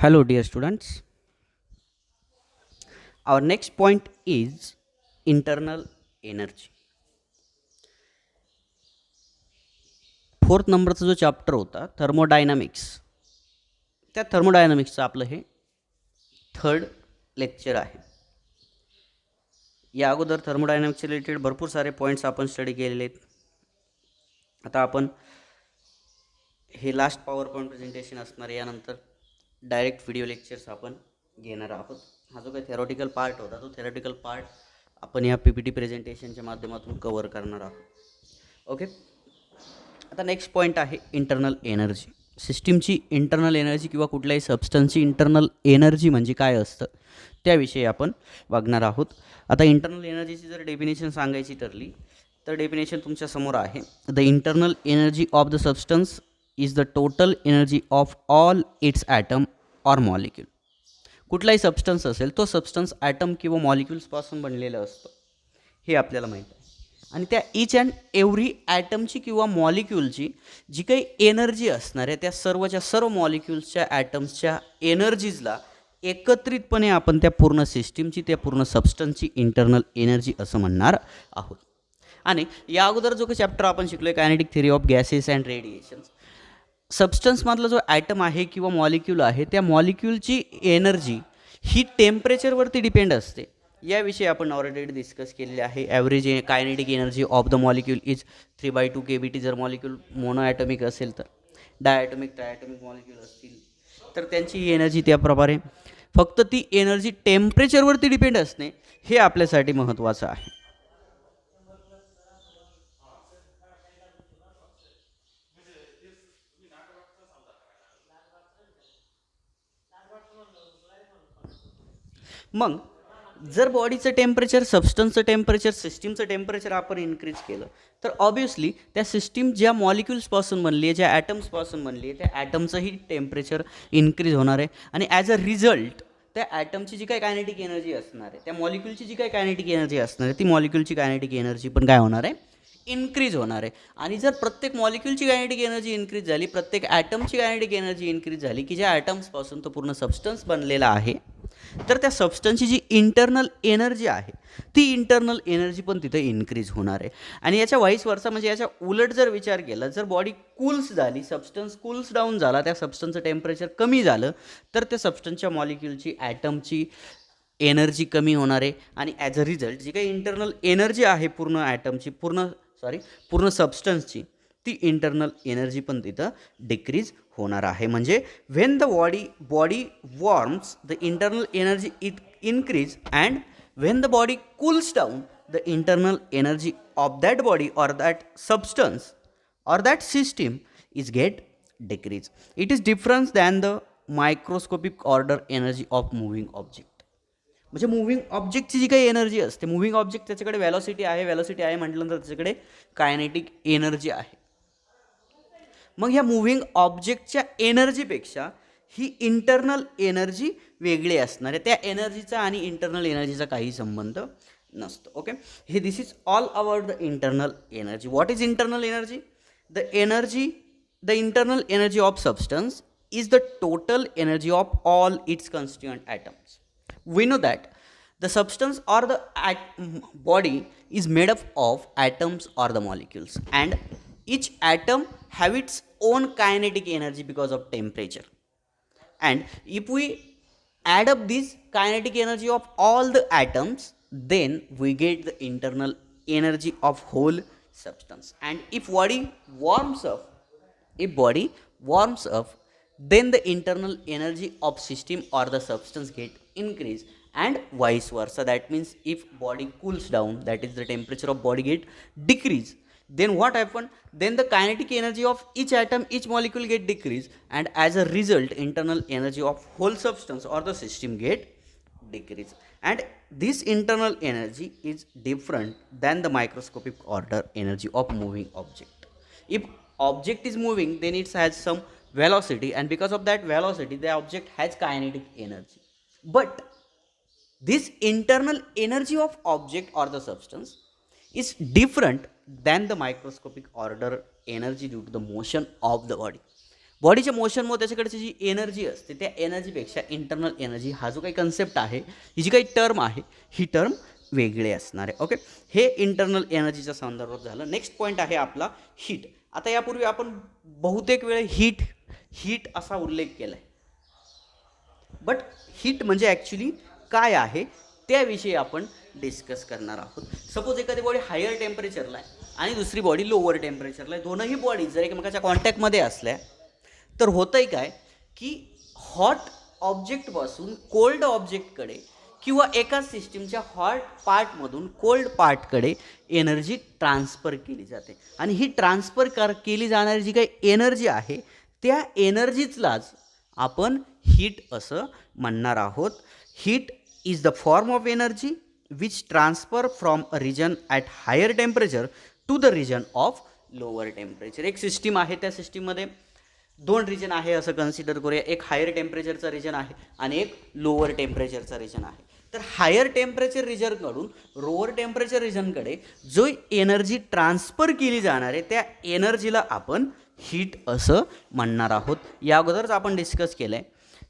Hello, dear students. Our next point is internal energy. Fourth नंबरचा जो chapter होता thermodynamics, त्या थर्मोडायनामिक्सचं आपलं हे थर्ड लेक्चर आहे. या अगोदर थर्मोडायनामिक्स रिलेटेड भरपूर सारे पॉईंट्स आपण स्टडी केलेले आहेत. आता आपण हे लास्ट पॉवर पॉईंट प्रेझेंटेशन असणार आहे. यानंतर डायरेक्ट व्हिडिओ लेक्चर्स आपण घेणार आहोत. हा जो काही थेरॉटिकल पार्ट होता तो थेरॉटिकल पार्ट आपण या PPT प्रेझेंटेशनच्या माध्यमातून कव्हर करणार आहोत. ओके. आता नेक्स्ट पॉईंट आहे इंटरनल एनर्जी. सिस्टीमची इंटरनल एनर्जी किंवा कुठल्याही सबस्टन्सची इंटरनल एनर्जी म्हणजे काय असतं त्याविषयी आपण बघणार आहोत. आता इंटरनल एनर्जीची जर डेफिनेशन सांगायची ठरली तर डेफिनेशन तुमच्यासमोर आहे. The internal energy of the substance is the total energy of all its atom or molecule. कुठलाही सबस्टन्स असेल तो सबस्टन्स ॲटम किंवा मॉलिक्युल्सपासून बनलेला असतो हे आपल्याला माहीत आहे. आणि त्या ईच अँड एव्हरी ॲटमची किंवा मॉलिक्युलची जी काही एनर्जी असणार आहे त्या सर्वच्या सर्व मॉलिक्युल्सच्या ॲटम्सच्या एनर्जीजला एकत्रितपणे आपण त्या पूर्ण सिस्टीमची त्या पूर्ण सबस्टन्सची इंटरनल एनर्जी असं म्हणणार आहोत. आणि या अगोदर जो काही चॅप्टर आपण शिकलो आहे kinetic theory of gases and radiations, सबस्टन्समधला जो ॲटम आहे किंवा मॉलिक्यूल आहे त्या मॉलिक्यूलची एनर्जी ही टेम्परेचरवरती डिपेंड असते. याविषयी आपण ऑलरेडी डिस्कस केलेले आहे. Average kinetic energy of the molecule is 3/2 kBT. जर मॉलिक्यूल मोनोॲटॉमिक असेल तर, डायॲटॉमिक ट्रायॲटॉमिक मॉलिक्यूल असतील तर त्यांची एनर्जी त्याप्रमाणे. फक्त ती एनर्जी टेम्परेचरवरती डिपेंड असणे हे आपल्यासाठी महत्त्वाचं आहे. मग जर बॉडीचं टेम्परेचर, सबस्टन्सचं टेम्परेचर, सिस्टीमचं टेम्परेचर आपण इन्क्रीज केलं तर ऑब्वियसली त्या सिस्टीम ज्या मॉलिक्युल्सपासून बनली आहे, ज्या ॲटम्सपासून बनली आहे त्या ॲटमचंही टेम्परेचर इन्क्रीज होणार आहे. आणि ॲज अ रिझल्ट त्या ॲटमची जी काही कायनेटिक एनर्जी असणार आहे, त्या मॉलिक्युलची जी काही कायनेटिक एनर्जी असणार आहे ती मॉलिक्युलची कायनेटिक एनर्जी पण काय होणार आहे, इन्क्रीज होणार आहे. आणि जर प्रत्येक मॉलिक्युलची कायनेटिक एनर्जी इन्क्रीज झाली, प्रत्येक ॲटमची कायनेटिक एनर्जी इन्क्रीज झाली की ज्या ॲटम्सपासून तो पूर्ण सबस्टन्स बनलेला आहे तर त्या सबस्टन्सची जी इंटरनल एनर्जी आहे ती इंटरनल एनर्जी पण तिथे इन्क्रीज होणार आहे. आणि याच्या व्हाईस वर्सा म्हणजे याच्या उलट जर विचार केला, जर बॉडी कूल्स झाली, सबस्टन्स कूल्स डाऊन झाला, त्या सबस्टन्सचं टेम्परेचर कमी झालं तर त्या सबस्टन्सच्या मॉलिक्युलची ॲटमची एनर्जी कमी होणार आहे. आणि ॲज अ रिझल्ट जी काही इंटरनल एनर्जी आहे पूर्ण ॲटमची, पूर्ण सबस्टन्सची, ती इंटरनल एनर्जी पण तिथं डिक्रीज होणार आहे. म्हणजे when the body worms the internal energy it increase and when the body cools down the internal energy of that body or that substance or that system is get decrease. It is difference than the microscopic order energy of moving object. म्हणजे moving ऑब्जेक्टची जी काही energy असते, moving object त्याच्याकडे velocity आहे म्हटल्यानंतर त्याच्याकडे kinetic energy आहे. मग ह्या मुव्हिंग ऑब्जेक्टच्या एनर्जीपेक्षा ही इंटरनल एनर्जी वेगळी असणार आहे. त्या एनर्जीचा आणि इंटरनल एनर्जीचा काही संबंध नसतो. ओके. हे this is all about the internal energy. What is internal energy? The internal energy of substance is the total energy of all its constituent atoms. We know that the substance or the body is made up of atoms or the molecules, and each atom have its own kinetic energy because of temperature. And if we add up this kinetic energy of all the atoms, then we get the internal energy of whole substance. And if body warms up, then the internal energy of system or the substance get increase, and vice versa. That means if body cools down, that is the temperature of body get decrease, then what happen? Then the kinetic energy of each atom, each molecule get decrease, and as a result internal energy of whole substance or the system get decrease. And this internal energy is different than the microscopic order energy of moving object. If object is moving, then it has some velocity, and because of that velocity the object has kinetic energy. But this internal energy of object or the substance is different than the microscopic order energy due to the motion of the body. बॉडीच्या मोशनमुळे त्याच्याकडची जी energy असते त्या एनर्जीपेक्षा internal energy हा जो काही concept आहे, ही जी काही term आहे, ही टर्म वेगळे असणार आहे. ओके, हे इंटरनल एनर्जीच्या संदर्भात झालं. नेक्स्ट पॉईंट आहे आपला हीट. आता यापूर्वी आपण बहुतेक वेळे हीट असा उल्लेख केला आहे, बट हीट म्हणजे ॲक्च्युली काय आहे त्याविषयी आपण डिस्कस करणार आहोत. सपोज एखादी बॉडी हायर टेम्परेचरला आहे आणि दुसरी बॉडी लोअर टेम्परेचरला आहे. दोनही बॉडी जर एकमेकाच्या कॉन्टॅक्टमध्ये असल्या तर होतंय काय की हॉट ऑब्जेक्टपासून कोल्ड ऑब्जेक्टकडे किंवा एका सिस्टीमच्या हॉट पार्टमधून कोल्ड पार्टकडे एनर्जी ट्रान्सफर केली जाते. आणि ही ट्रान्सफर केली जाणारी जी काही एनर्जी आहे त्या एनर्जीचलाच आपण हीट असं म्हणणार आहोत. Heat is the form of energy which transfer from a region at higher temperature to the region of lower temperature. एक सिस्टीम आहे, त्या सिस्टीममध्ये दोन रिजन आहे असं कन्सिडर करूया. एक हायर टेम्परेचरचा रिजन आहे आणि एक लोअर टेम्परेचरचा रिजन आहे. तर हायर टेम्परेचर रिजनकडून लोअर टेम्परेचर रिजनकडे जो एनर्जी ट्रान्सफर केली जाणार आहे त्या एनर्जीला आपण हीट असं म्हणणार आहोत. या अगोदरच आपण डिस्कस केलं आहे,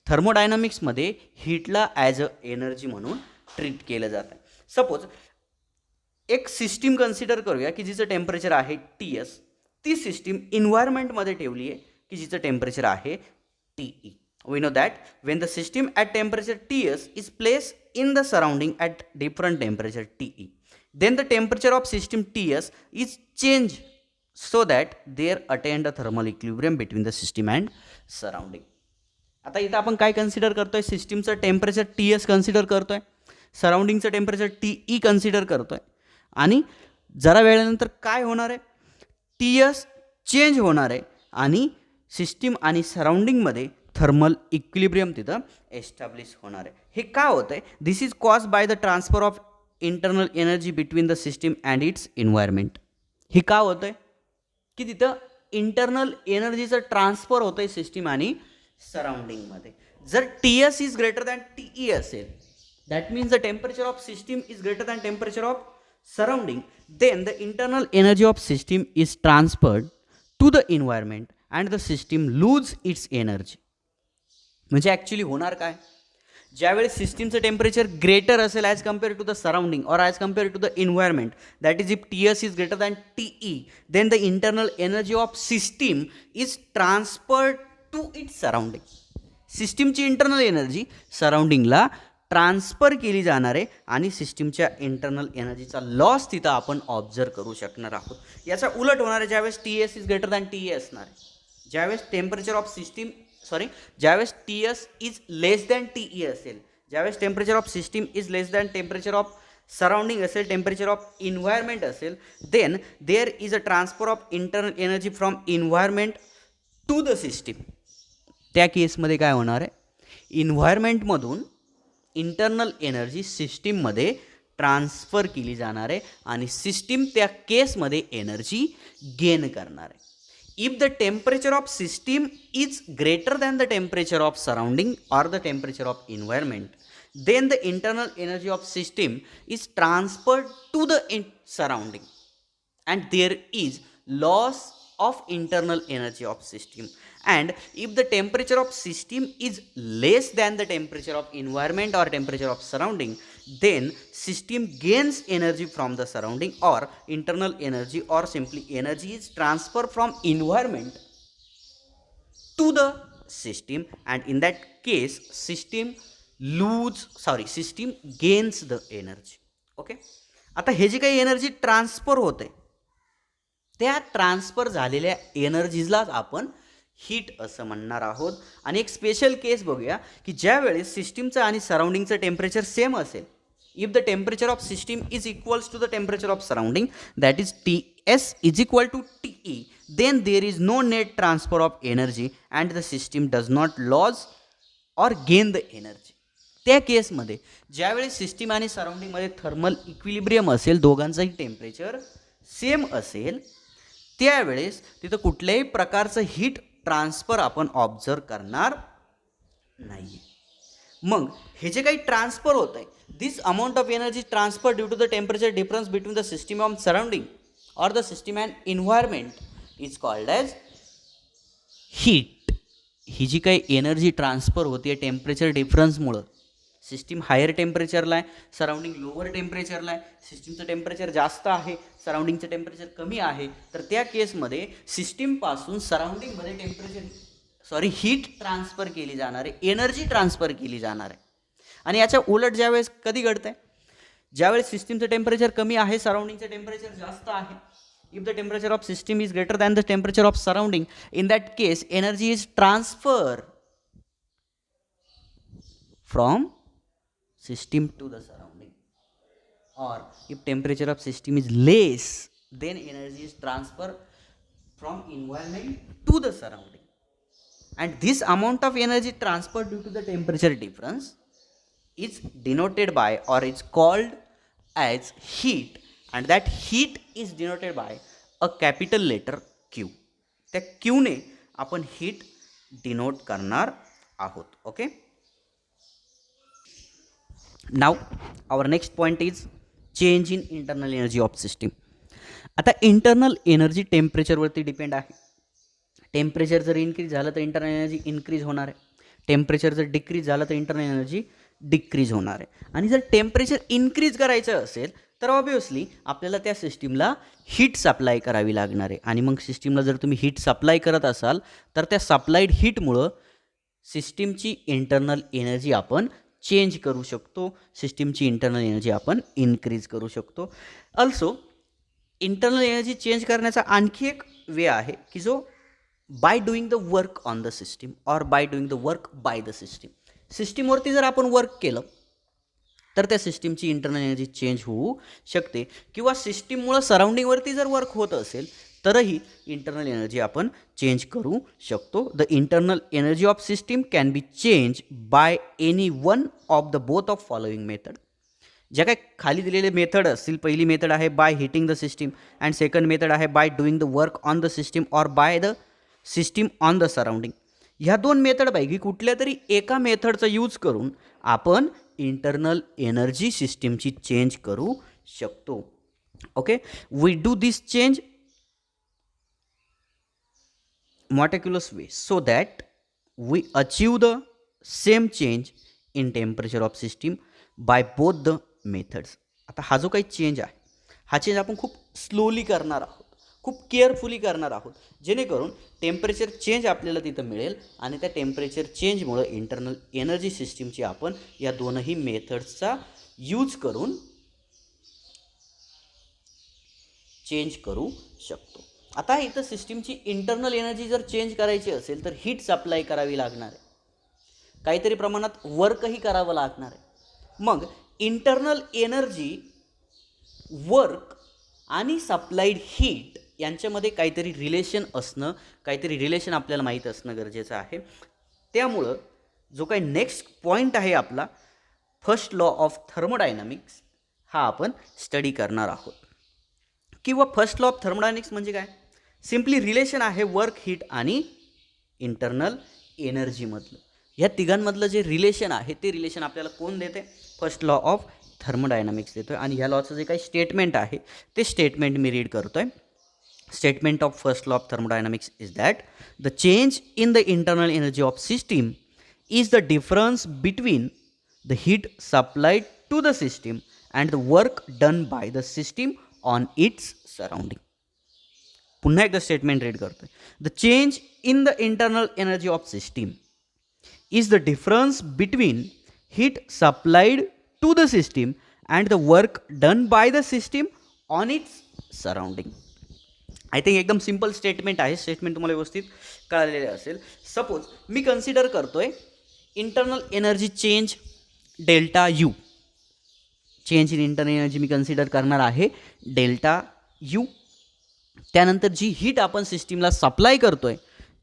थर्मोडायनामिक्समध्ये हीटला ॲज अ एनर्जी म्हणून ट्रीट केलं जातं. सपोज एक सिस्टीम कन्सिडर करूया की जिचं टेम्परेचर आहे TS. ती सिस्टीम इन्व्हायरमेंटमध्ये ठेवली आहे की जिचं टेम्परेचर आहे TE. We know that when the system at temperature TS is placed in the surrounding at different temperature TE, then the temperature of system TS is changed so that there attained a thermal equilibrium between the system and surrounding. आता इथं आपण काय consider करतोय, सिस्टीमचं temperature TS consider करतोय, सराउंडिंगचं temperature TE consider करतोय. आणि जरा वेळेनंतर काय होणार आहे, TS चेंज होणार आहे आणि सिस्टीम आणि सराउंडिंगमध्ये थर्मल इक्विलिब्रियम तिथं एस्टॅब्लिश होणार आहे. हे का होतं आहे, this is cause by the transfer of internal energy between the system and its environment. हे का होतं आहे की तिथं इंटरनल एनर्जीचं ट्रान्सफर होतं आहे सिस्टीम आणि सराउंडिंगमध्ये. जर TS is greater than TE असेल, that means the temperature of system is greater than temperature of surrounding, then the internal energy of system is transferred to the environment and the system lose its energy. म्हणजे actually होणार काय, ज्यावेळेस सिस्टीमचं temperature greater असेल as compare to the surrounding or as compare to the environment, that is if TS is greater than TE, then the internal energy of system is transferred to its surrounding. सिस्टीमची internal energy सराउंडिंगला transfer केली जाणार आहे आणि सिस्टीमच्या internal एनर्जीचा loss तिथं आपण observe करू शकणार आहोत. याचा उलट होणार आहे ज्यावेळेस TS is greater than TE असणार आहे. ज्यावेळेस टेम्परेचर ऑफ सिस्टीम ज्यावेळेस TS is less than TE असेल, ज्यावेळेस temperature of system is less than temperature of surrounding असेल, टेम्परेचर ऑफ इन्व्हायरमेंट असेल, then there is a transfer of internal energy from environment to the system. त्या केसमध्ये काय होणार आहे, इन्व्हायरमेंटमधून इंटरनल एनर्जी सिस्टीममध्ये ट्रान्सफर केली जाणार आहे आणि सिस्टीम त्या केसमध्ये एनर्जी गेन करणार आहे. If the temperature of system is greater than the temperature of surrounding or the temperature of environment, then the internal energy of system is transferred to the surrounding and there is loss of internal energy of system. And if the temperature of system is less than the temperature of environment or temperature of surrounding, then system gains energy from the surrounding or internal energy or simply energy is transferred from environment to the system, and in that case system gains the energy. Okay, आता हे जे काही energy transfer होते त्या transfer झालेल्या एनर्जीजलाच आपण heat असं म्हणणार आहोत. आणि एक स्पेशल केस बघूया की ज्यावेळेस सिस्टीमचं आणि सराउंडिंगचं टेम्परेचर सेम असेल, if the temperature of system is equals to the temperature of surrounding, that is TS is equal to TE, then there is no net transfer of energy and the system does not lose or gain the energy. त्या केसमध्ये ज्यावेळेस system आणि सराउंडिंगमध्ये thermal equilibrium असेल, दोघांचंही temperature same असेल, त्यावेळेस तिथं कुठल्याही प्रकारचं हीट ट्रान्सफर आपण ऑब्झर्व करणार नाही. मग हे जे काही ट्रान्सफर होत आहे, this amount of energy transfer due to the temperature difference between the system of surrounding or the system and environment is called as heat. ही जी काही एनर्जी ट्रान्सफर होते टेम्परेचर डिफरन्समुळं, सिस्टीम हायर टेम्परेचरला आहे, सराउंडिंग लोअर टेम्परेचरला आहे, सिस्टीमचं temperature जास्त आहे, सराउंडिंगचं टेम्परेचर कमी आहे, तर त्या केसमध्ये सिस्टीमपासून सराउंडिंगमध्ये हीट ट्रान्सफर केली जाणार आहे, एनर्जी ट्रान्सफर केली जाणार आहे. आणि याच्या उलट ज्यावेळेस कधी घडतं आहे, ज्यावेळेस सिस्टीमचं टेम्परेचर कमी आहे, सराउंडिंगचं टेम्परेचर जास्त आहे, if the temperature of system is greater than the temperature of surrounding, in that case energy is transferred from system to the surrounding. Or if temperature of system is less, then energy is transferred from environment to the surrounding, and this amount of energy transferred due to the temperature difference is denoted by, or it's called as heat, and that heat is denoted by a capital letter Q. त्या क्यूने आपण heat denote करणार आहोत. Okay, now our next point is change in internal energy of system. आता internal energy टेम्परेचरवरती depend आहे. Temperature जर increase झालं तर इंटरनल एनर्जी इन्क्रीज होणार आहे, टेम्परेचर जर डिक्रीज झालं तर इंटरनल एनर्जी डिक्रीज होणार आहे. आणि जर टेम्परेचर इन्क्रीज करायचं असेल तर ऑब्वियसली आपल्याला त्या सिस्टीमला हीट सप्लाय करावी लागणार आहे. आणि मग सिस्टीमला जर तुम्ही हीट सप्लाय करत असाल तर त्या सप्लाईड हीटमुळं सिस्टीमची इंटरनल एनर्जी आपण चेंज करू शकतो, सिस्टीमची इंटरनल एनर्जी आपण इन्क्रीज करू शकतो. ऑल्सो इंटरनल एनर्जी चेंज करण्याचा आणखी एक वे आहे की जो by doing the work on the system or by doing the work by the system. सिस्टीमवरती जर आपण वर्क केलं तर त्या सिस्टीमची इंटरनल एनर्जी चेंज होऊ शकते, किंवा सिस्टीममुळं सराउंडिंगवरती जर वर्क होत असेल तरही इंटरनल एनर्जी आपण चेंज करू शकतो. The internal energy of system can be change by any one of the both of following method. ज्या काही खाली दिलेले मेथड असतील, पहिली मेथड आहे by heating the system, and second method आहे by doing the work on the system or by the system on the surrounding. ह्या दोन मेथडपैकी कुठल्या तरी एका मेथडचा यूज करून आपण इंटरनल एनर्जी सिस्टीमची चेंज करू शकतो. Okay, we do this change meticulous way so that we achieve the same change in temperature of system by both the methods. आता हा जो काही चेंज आहे, हा चेंज आपण खूप स्लोली करणार आहोत, खूप केअरफुली करणार आहोत, जेणेकरून टेम्परेचर चेंज आपल्याला तिथं मिळेल आणि त्या टेम्परेचर चेंजमुळं इंटरनल एनर्जी सिस्टीमची आपण या दोनही मेथड्सचा यूज करून चेंज करू शकतो. आता इथं सिस्टीमची इंटरनल एनर्जी जर चेंज करायची असेल तर हीट सप्लाय करावी लागणार आहे, काहीतरी प्रमाणात वर्कही करावं लागणार आहे. मग इंटरनल एनर्जी, वर्क आणि सप्लाईड हीट यांच्यामध्ये काहीतरी रिलेशन असणं, काहीतरी रिलेशन आपल्याला माहीत असणं गरजेचं आहे. त्यामुळं जो काही नेक्स्ट पॉईंट आहे आपला, फर्स्ट लॉ ऑफ थर्मोडायनामिक्स, हा आपण स्टडी करणार आहोत. किंवा फर्स्ट लॉ ऑफ थर्मोडायनामिक्स म्हणजे काय? सिम्पली रिलेशन आहे वर्क, हीट आणि इंटरनल एनर्जीमधलं. ह्या तिघांमधलं जे रिलेशन आहे ते रिलेशन आपल्याला कोण देते? फर्स्ट लॉ ऑफ थर्मोडायनामिक्स देतो आहे. आणि ह्या लॉचं जे काही स्टेटमेंट आहे ते स्टेटमेंट मी रीड करतो आहे. Statement of first law of thermodynamics is that the change in the internal energy of system is the difference between the heat supplied to the system and the work done by the system on its surrounding. पुन्हा एकदा statement read करतो आहे. The change in the internal energy of system is the difference between heat supplied to the system and the work done by the system on its surrounding. I think एकदम simple statement आहे. Statement तुम्हाला व्यवस्थित कळलेले असेल. Suppose मी consider करतोय internal energy change delta U. Change in internal energy me consider करणार आहे delta U. त्यानंतर जी heat आपण सिस्टीमला सप्लाय करतोय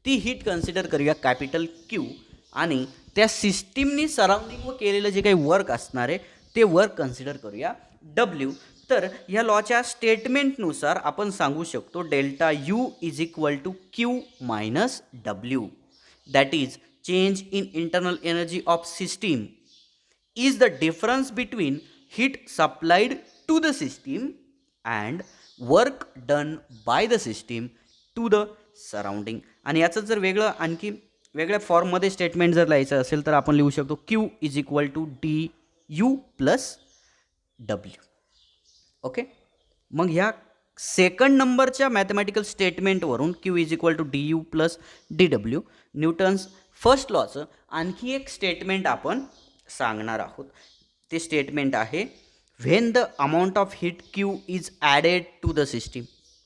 ती हीट कन्सिडर करूया कॅपिटल क्यू, आणि त्या सिस्टीमनी सराउंडिंगवर केलेलं जे काही वर्क असणार आहे ते वर्क कन्सिडर करूया डब्ल्यू. तर ह्या लॉच्या स्टेटमेंटनुसार आपण सांगू शकतो delta U is equal to Q minus W. That is change in internal energy of system is the difference between heat supplied to the system and work done by the system to the surrounding. आणि याचं जर वेगळं आणखी वेगळ्या फॉर्ममध्ये statement जर लिहायचं असेल तर आपण लिहू शकतो Q is equal to D U plus W. Okay, मग ह्या सेकंड नंबरच्या मॅथमॅटिकल स्टेटमेंटवरून Q is equal to D U plus D W Newton's first लॉचं आणखी एक स्टेटमेंट आपण सांगणार आहोत. ते स्टेटमेंट आहे when the amount of heat Q is added to the system.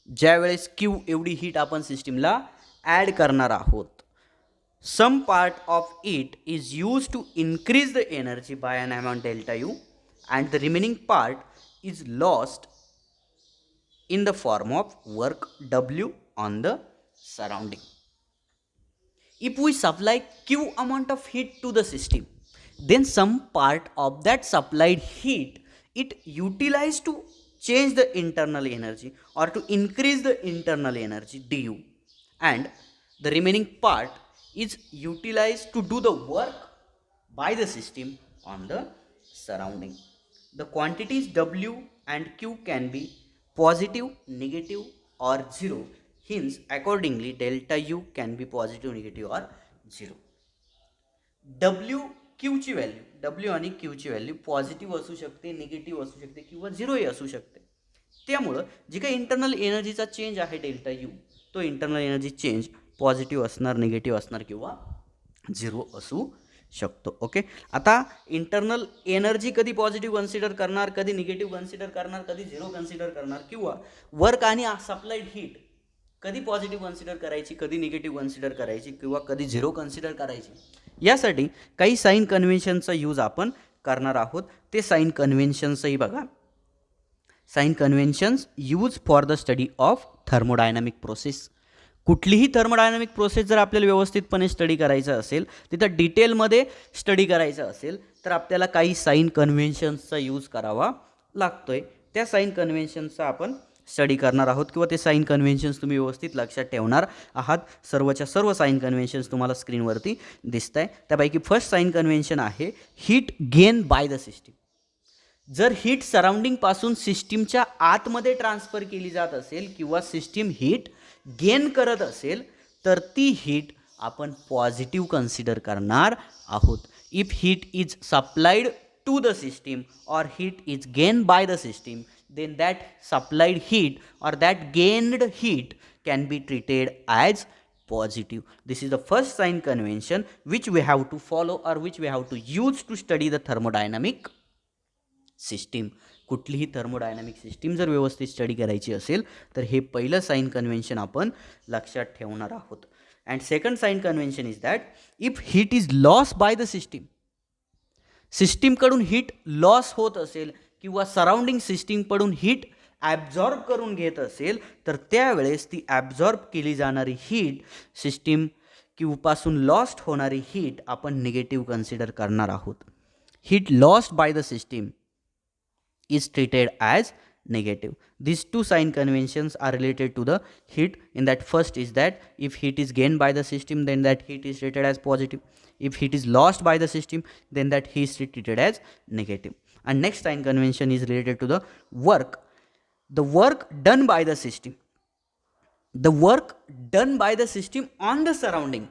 ज्यावेळेस क्यू एवढी हीट आपण सिस्टीमला ॲड करणार आहोत, some part of it is used to increase the energy by an amount delta U and the remaining part is lost in the form of work W on the surrounding. If we supply Q amount of heat to the system, then some part of that supplied heat it utilized to change the internal energy or to increase the internal energy du, and the remaining part is utilized to do the work by the system on the surrounding. The quantities W and Q can be positive, negative or zero. Hence, accordingly, delta U can be positive, negative or zero. W Q ची value, W आणि Q ची value positive असू शकते, negative असू शकते किंवा झिरोही असू शकते. त्यामुळं जी काही इंटरनल एनर्जीचा चेंज आहे डेल्टा यू, तो इंटरनल एनर्जी चेंज पॉझिटिव्ह असणार, निगेटिव्ह असणार किंवा झिरो असू शकतो. ओके, आता इंटरनल एनर्जी कधी पॉझिटिव्ह कन्सिडर करणार, कधी निगेटिव्ह कन्सिडर करणार, कधी झिरो कन्सिडर करणार, किंवा वर्क आणि सप्लाइड हीट कधी पॉझिटिव्ह कन्सिडर करायची, कधी निगेटिव्ह कन्सिडर करायची किंवा कधी झिरो कन्सिडर करायची, यासाठी काही साइन कन्व्हेन्शनचा यूज आपण करणार आहोत. ते साइन कन्व्हेन्शन्सही बघा. Sign conventions use for the study of thermodynamic process. कुठलीही थर्मोडायनामिक प्रोसेस जर आपल्याला व्यवस्थितपणे स्टडी करायचं असेल, तिथं डिटेलमध्ये स्टडी करायचं असेल, तर आपल्याला काही साइन कन्व्हेन्शन्सचा यूज करावा लागतोय. त्या साइन कन्व्हेन्शन्सचा आपण स्टडी करणार आहोत किंवा ते साइन कन्व्हेन्शन्स तुम्ही व्यवस्थित लक्षात ठेवणार आहात. सर्वच्या सर्व साइन कन्व्हेन्शन्स तुम्हाला स्क्रीनवरती दिसत आहे. त्यापैकी फर्स्ट साइन कन्व्हेन्शन आहे heat gain by the system. जर हीट सराउंडिंगपासून सिस्टीमच्या आतमध्ये ट्रान्सफर केली जात असेल किंवा सिस्टीम हीट गेन करत असेल, तर ती हीट आपण पॉझिटिव्ह कन्सिडर करणार आहोत. If heat is supplied to the system or heat is gained by the system, then that supplied heat or that gained heat can be treated as positive. This is the first sign convention which we have to follow or which we have to use to study the thermodynamic system. कुठलीही thermodynamic system जर व्यवस्थित study करायची असेल तर हे पहिलं sign convention आपण लक्षात ठेवणार आहोत. And second sign convention is that if heat is loss by the system, सिस्टीमकडून हीट लॉस होत असेल किंवा सराउंडिंग सिस्टीमकडून हीट ॲब्झॉर्ब करून घेत असेल, तर त्यावेळेस ती ॲब्झॉर्ब केली जाणारी हीट, सिस्टीम पासून लॉस्ट होणारी हीट आपण निगेटिव्ह कन्सिडर करणार आहोत. Heat lost by the system is treated as negative. These two sign conventions are related to the heat. In that first is that if heat is gained by the system, then that heat is treated as positive. If heat is lost by the system, then that heat is treated as negative. And next sign convention is related to the work. The work done by the system. The work done by the system on the surrounding,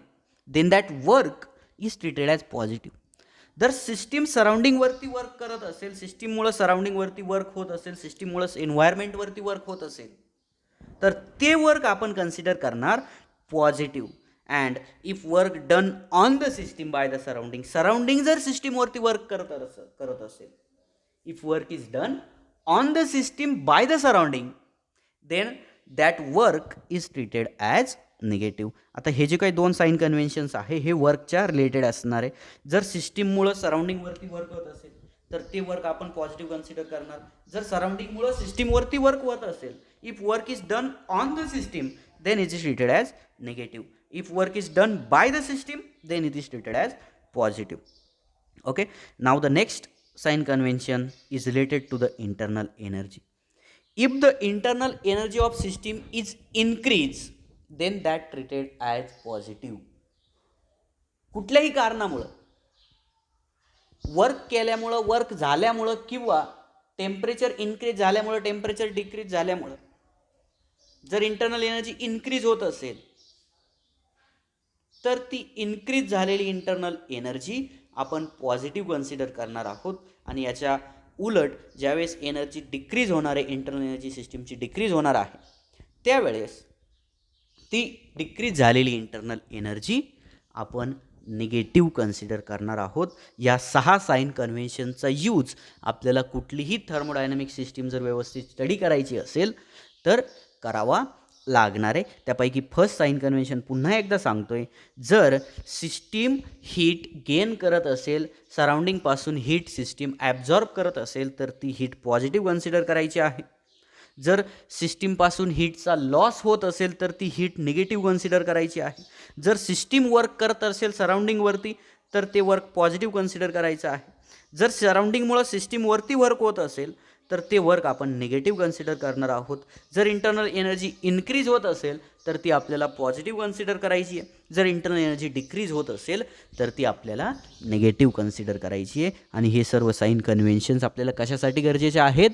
then that work is treated as positive. जर system सराउंडिंगवरती work करत असेल, सिस्टीममुळं सराउंडिंगवरती work होत असेल, सिस्टीममुळं एन्व्हायरमेंटवरती work होत असेल, तर ते work आपण कन्सिडर करणार positive. And if work done on the system by the surrounding, surrounding जर सिस्टीमवरती वर्क करत असेल, if work is done on the system by the surrounding, then that work is treated as negative. आता हे जे काही दोन साइन कन्व्हेन्शन्स आहे हे वर्कच्या रिलेटेड असणार आहे. जर सिस्टीममुळं सराउंडिंगवरती वर्क होत असेल तर ते वर्क आपण पॉझिटिव्ह कन्सिडर करणार. जर सराउंडिंगमुळं सिस्टीमवरती वर्क होत असेल, if work is done on the system, then it is treated as negative. If work is done by the system, then it is treated as positive. Okay, now the next sign convention is related to the internal energy. If the internal energy of system is increase, then that treated as positive. कुठल्याही कारणामुळं, work केल्यामुळं, work झाल्यामुळं किंवा temperature increase झाल्यामुळं, temperature decrease झाल्यामुळं जर internal energy increase होत असेल, तर ती इन्क्रीज झालेली इंटरनल एनर्जी आपण पॉझिटिव्ह कन्सिडर करणार आहोत. आणि याच्या उलट ज्यावेळेस एनर्जी डिक्रीज होणार आहे, इंटरनल एनर्जी सिस्टीमची डिक्रीज होणार आहे, त्यावेळेस ती डिक्रीज झालेली इंटरनल एनर्जी आपण निगेटिव्ह कन्सिडर करणार आहोत. या 6 साइन कन्व्हेन्शनचा यूज आपल्याला कुठलीही थर्मोडायनामिक सिस्टीम जर व्यवस्थित स्टडी करायची असेल तर करावा लागणार आहे. त्यापैकी फर्स्ट साइन कन्व्हेन्शन पुन्हा एकदा सांगतोय, जर सिस्टीम हीट गेन करत असेल, सराउंडिंगपासून हीट सिस्टीम ॲब्झॉर्ब करत असेल तर ती हीट पॉझिटिव्ह कन्सिडर करायची आहे. जर सिस्टीमपासून हीटचा लॉस होत असेल तर ती हीट निगेटिव्ह कन्सिडर करायची आहे. जर सिस्टीम वर्क करत असेल सराउंडिंगवरती तर ते वर्क पॉझिटिव्ह कन्सिडर करायचं आहे. जर सराउंडिंगमुळं सिस्टीमवरती वर्क होत असेल तर ते वर्क आपण निगेटिव्ह कन्सिडर करणार आहोत. जर इंटरनल एनर्जी इन्क्रीज होत असेल तर ती आपल्याला पॉझिटिव्ह कन्सिडर करायची आहे. जर इंटरनल एनर्जी डिक्रीज होत असेल तर ती आपल्याला निगेटिव्ह कन्सिडर करायची आहे. आणि हे सर्व साइन कन्व्हेन्शन्स आपल्याला कशासाठी गरजेचे आहेत?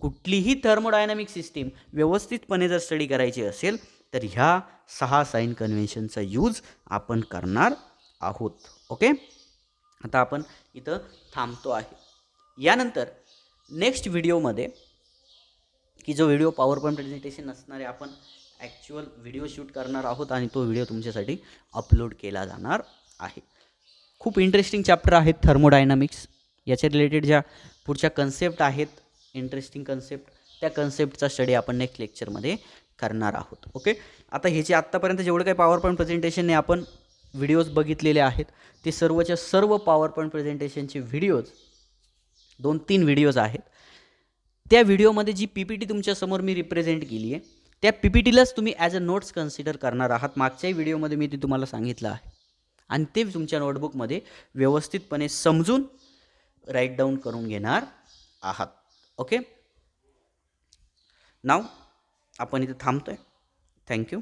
कुठलीही थर्मोडायनामिक सिस्टीम व्यवस्थितपणे जर स्टडी करायची असेल तर ह्या 6 साइन कन्व्हेन्शनचा यूज आपण करणार आहोत. ओके, आता आपण इथं थांबतो आहे. यानंतर नेक्स्ट व्हिडिओमध्ये, की जो व्हिडिओ पॉवर पॉईंट प्रेझेंटेशन नसणारे, आपण ॲक्च्युअल व्हिडिओ शूट करणार आहोत आणि तो व्हिडिओ तुमच्यासाठी अपलोड केला जाणार आहे. खूप इंटरेस्टिंग चॅप्टर आहेत थर्मोडायनामिक्स. याच्या रिलेटेड ज्या पुढच्या कन्सेप्ट आहेत, इंटरेस्टिंग कन्सेप्ट, त्या कन्सेप्टचा स्टडी आपण नेक्स्ट लेक्चरमध्ये करणार आहोत. ओके, आता हे जे आत्तापर्यंत जेवढं काही पॉवर पॉईंट प्रेझेंटेशनने आपण व्हिडिओज बघितलेले आहेत ते सर्वच्या सर्व पॉवर पॉईंट प्रेझेंटेशनचे व्हिडिओज 2-3 व्हिडिओज आहेत. त्या व्हिडिओमध्ये जी PPT तुमच्यासमोर मी रिप्रेझेंट केली आहे त्या PPTलाच तुम्ही ॲज अ नोट्स कन्सिडर करणार आहात. मागच्याही व्हिडिओमध्ये मी ते तुम्हाला सांगितलं आहे आणि ते तुमच्या नोटबुकमध्ये व्यवस्थितपणे समजून राईट डाऊन करून घेणार आहात. ओके, नाव आपण इथे थांबतोय. थँक्यू.